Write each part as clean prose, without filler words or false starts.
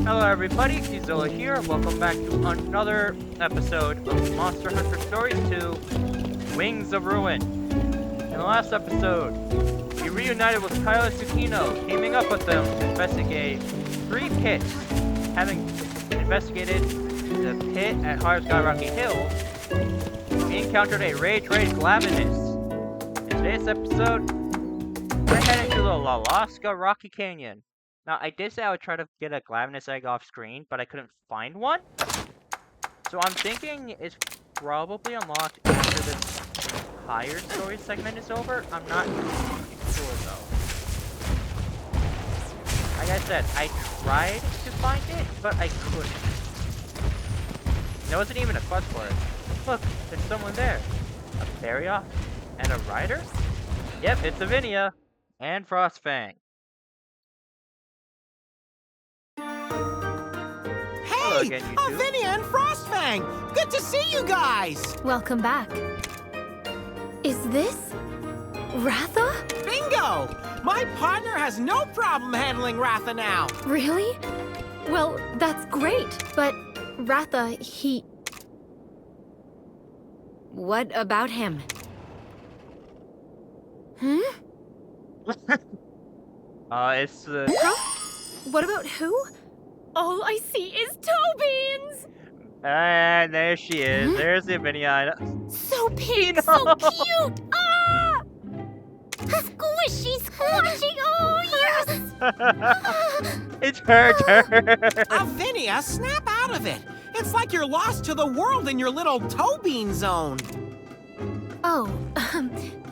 Hello everybody, Qzilla here. Welcome back to another episode of Monster Hunter Stories 2, Wings of Ruin. In the last episode, we reunited with Kyle and Tsukino, teaming up with them to investigate 3 pits. Having investigated the pit at Hard Sky Rocky Hills, we encountered a rage Glavenus. In today's episode, we're heading to the Loloska Rocky Canyon. Now, I did say I would try to get a Glavenus egg off screen, but I couldn't find one. So I'm thinking it's probably unlocked after this higher story segment is over. I'm not sure though. Like I said, I tried to find it, but I couldn't. There wasn't even a quest for it. Look, there's someone there. A Barrioff and a rider? Yep, it's Avinia and Frostfang. Hey, Avinia and Frostfang! Good to see you guys! Welcome back. Is this Ratha? Bingo! My partner has no problem handling Ratha now. Really? Well, that's great, but Ratha, he... What about him? It's Huh? What about who? All I see is toe beans! And there she is. There's the Avinia. So pink, so cute! Ah! Squishy, squashy, oh yes! It's her turn. Avinia, snap out of it! It's like you're lost to the world in your little toe bean zone. Oh,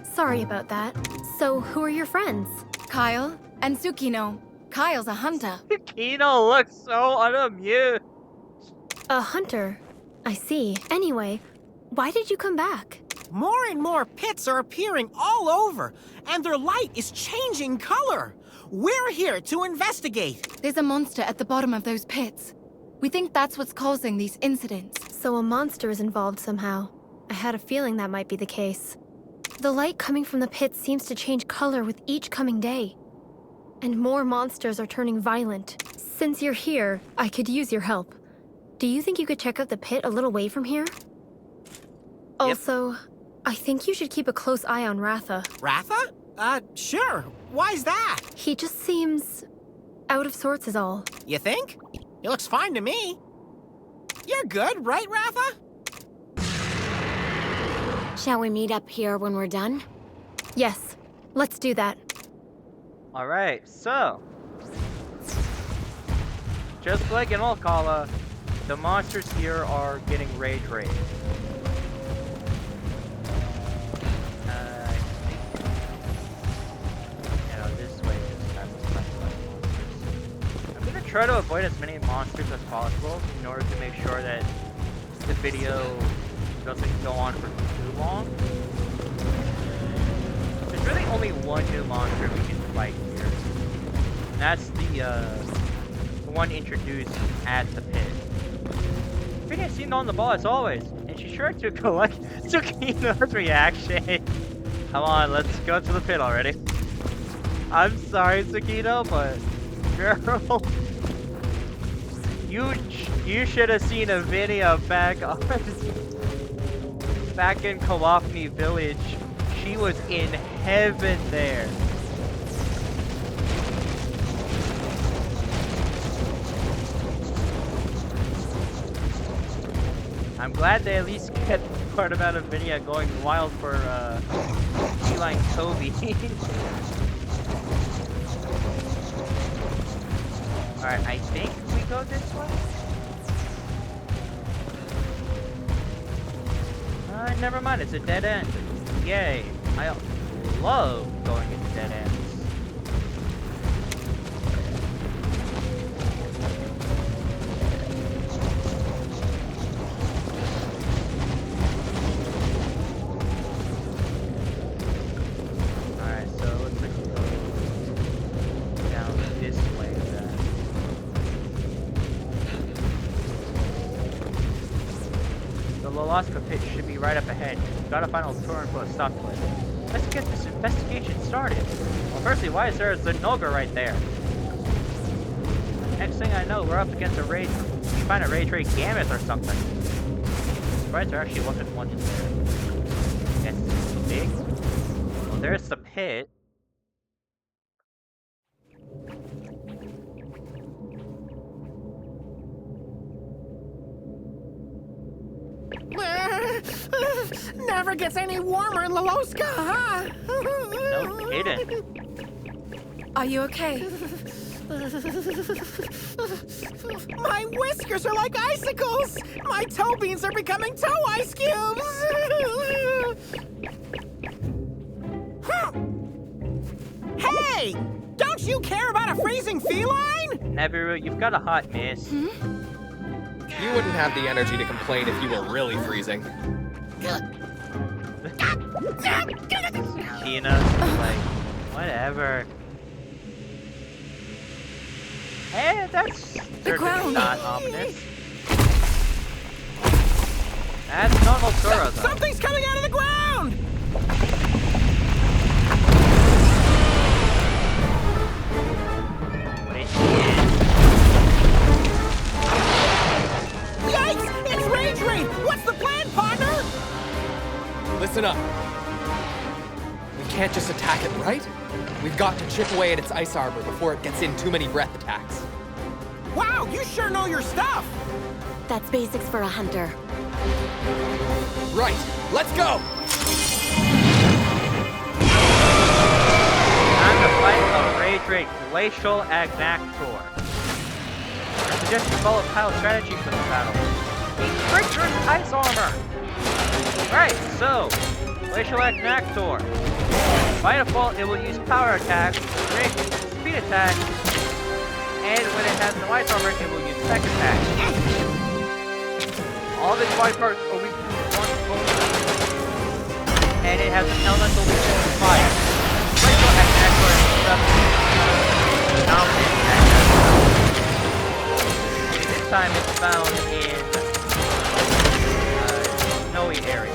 sorry about that. So, who are your friends? Kyle and Tsukino. Kyle's a hunter. Kino looks so unamused. A hunter. I see. Anyway, why did you come back? More and more pits are appearing all over, and their light is changing color. We're here to investigate. There's a monster at the bottom of those pits. We think that's what's causing these incidents. So a monster is involved somehow. I had a feeling that might be the case. The light coming from the pits seems to change color with each coming day. And more monsters are turning violent. Since you're here, I could use your help. Do you think you could check out the pit a little way from here? Also, I think you should keep a close eye on Ratha. Ratha? Sure. Why's that? He just seems out of sorts is all. You think? He looks fine to me. You're good, right, Ratha? Shall we meet up here when we're done? Yes, let's do that. Alright, so. Just like in Oltura, the monsters here are getting rage raid. I think. This way just has to find monsters. I'm gonna try to avoid as many monsters as possible in order to make sure that the video doesn't go on for too long. There's really only one new monster we can fight here. And that's the one introduced at the pit. Avinia seemed on the ball as always, and she's sure to collect Tsukino's reaction. Come on, let's go to the pit already. I'm sorry, Tsukino, but girl, you should have seen Avinia back in Kawafni Village. She was in heaven there. I'm glad they at least get part about Avinia going wild for feline Toby. Alright, I think we go this way. Never mind, it's a dead end. Yay. I love going into dead ends. Alright, so it looks like we go down this way then. The Loloska Pit should be right up ahead. Gotta find Oltura and put a stop to it. Let's get this investigation started. Well, firstly, why is there a Zenogre right there? Next thing I know, we're up against a rage. We find a rage rate gamut or something. Surprised there actually wasn't one in there. Guess it's too big. Well, there's the pit. Never gets any warmer in Loloska, huh? No kidding. Are you okay? My whiskers are like icicles! My toe beans are becoming toe ice cubes! Hey! Don't you care about a freezing feline? Nebiru, you've got a hot miss. You wouldn't have the energy to complain if you were really freezing. Tina, like, whatever. Hey, that's certainly ground. not ominous. That's not Oltura, though. Something's coming out of the ground! What it is. Yikes! It's Rage Raid! What's the plan, partner? Listen up. We can't just attack it, right? We've got to chip away at its ice armor before it gets in too many breath attacks. Wow, you sure know your stuff! That's basics for a hunter. Right, let's go! Time to fight a Rage Raid Glacial Agnaktor. I suggest you follow Kyle's strategy for this battle. He triggers ice armor! Right, so, Glacial Agnaktor. By default, it will use power attacks, strength, speed attack, and when it has no ice armor, it will use spec attack. All of its body parts are weak to one bonus, and it has an elemental weakness to fire. Glacial Agnaktor is dominant attack. This time it's found in snowy areas.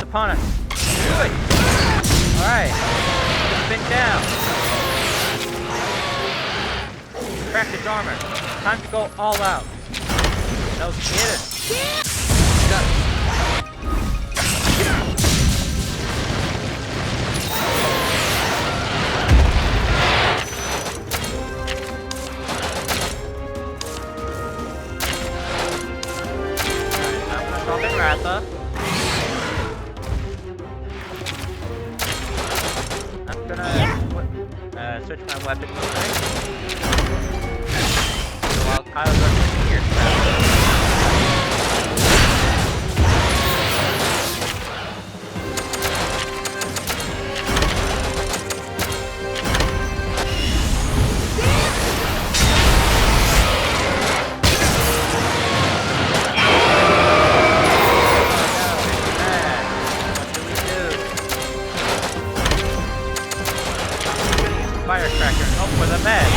Upon us. Do it! Alright. Spin down. Crack its armor. Time to go all out. No kidding. Alright, I'm gonna drop in Ratha. Switch my weapon real quick. While Kyle's up here. Firecracker and hope for the best.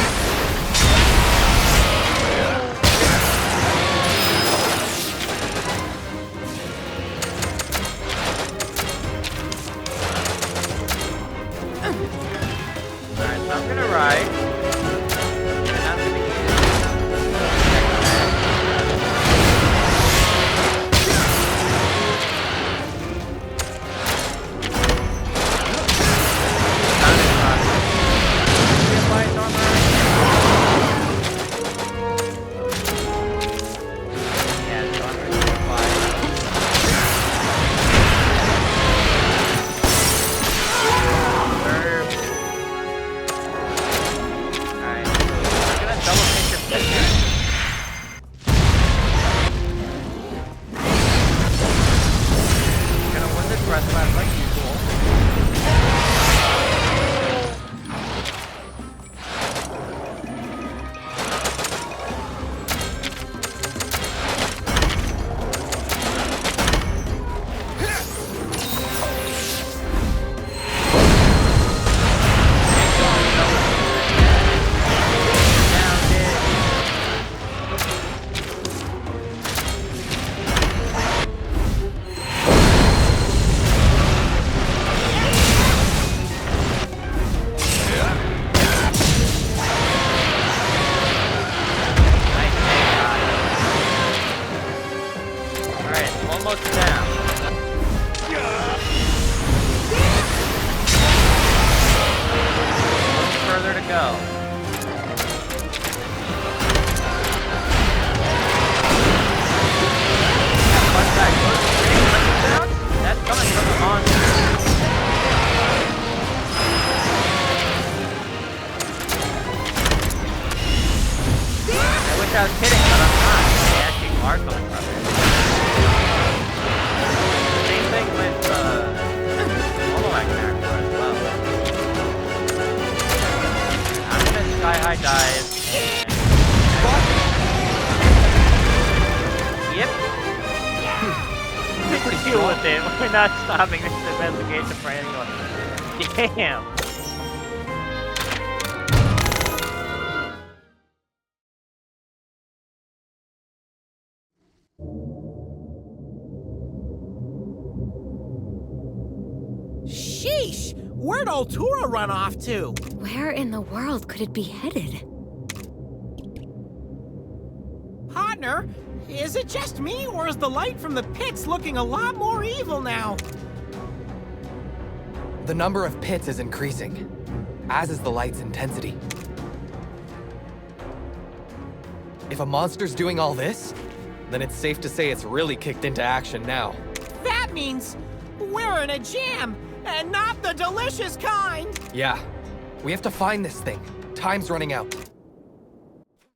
wish I was kidding, but I'm not. They actually are coming from it. Same thing with Glacial Agnaktor as well. I'm gonna sky high dive. Yep. Pretty Deal strong. with it. We're not stopping this investigation for anyone. Damn. Sheesh! Where'd Oltura run off to? Where in the world could it be headed? Partner, is it just me, or is the light from the pits looking a lot more evil now? The number of pits is increasing, as is the light's intensity. If a monster's doing all this, then it's safe to say it's really kicked into action now. That means we're in a jam, and not the delicious kind! Yeah, we have to find this thing. Time's running out.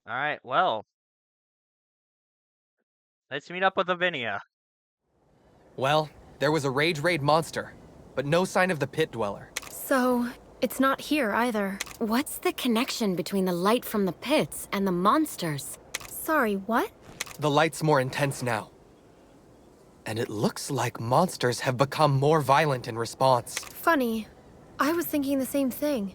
Alright, well. Let's meet up with Avinia. Well, there was a rage raid monster, but no sign of the pit dweller. So, it's not here either. What's the connection between the light from the pits and the monsters? Sorry, what? The light's more intense now. And it looks like monsters have become more violent in response. Funny. I was thinking the same thing.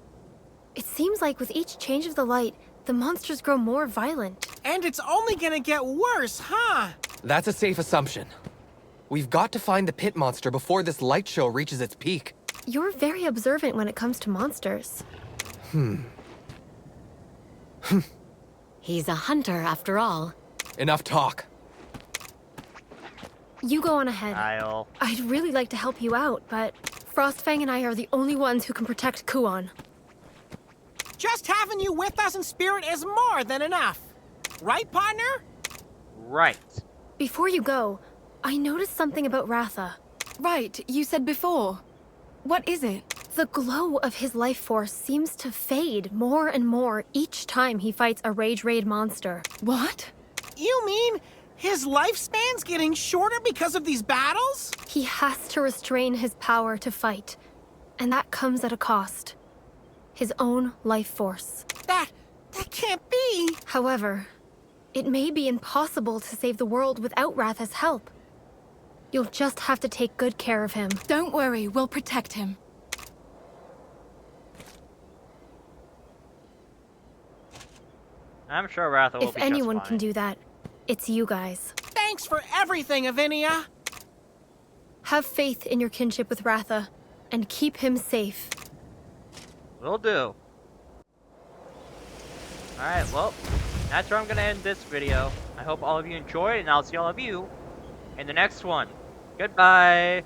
It seems like with each change of the light, the monsters grow more violent. And it's only gonna get worse, huh? That's a safe assumption. We've got to find the pit monster before this light show reaches its peak. You're very observant when it comes to monsters. He's a hunter after all. Enough talk. You go on ahead. Kyle. I'd really like to help you out, but Frostfang and I are the only ones who can protect Kuon. Just having you with us in spirit is more than enough. Right, partner? Right. Before you go, I noticed something about Ratha. Right, you said before. What is it? The glow of his life force seems to fade more and more each time he fights a rage raid monster. What? You mean his lifespan's getting shorter because of these battles? He has to restrain his power to fight, and that comes at a cost. His own life force. That can't be. However, it may be impossible to save the world without Ratha's help. You'll just have to take good care of him. Don't worry, we'll protect him. I'm sure Ratha will If be anyone just can fine. do that, it's you guys. Thanks for everything, Avinia. Have faith in your kinship with Ratha, and keep him safe. Will do. Alright, well, that's where I'm gonna end this video. I hope all of you enjoyed, and I'll see all of you in the next one. Goodbye!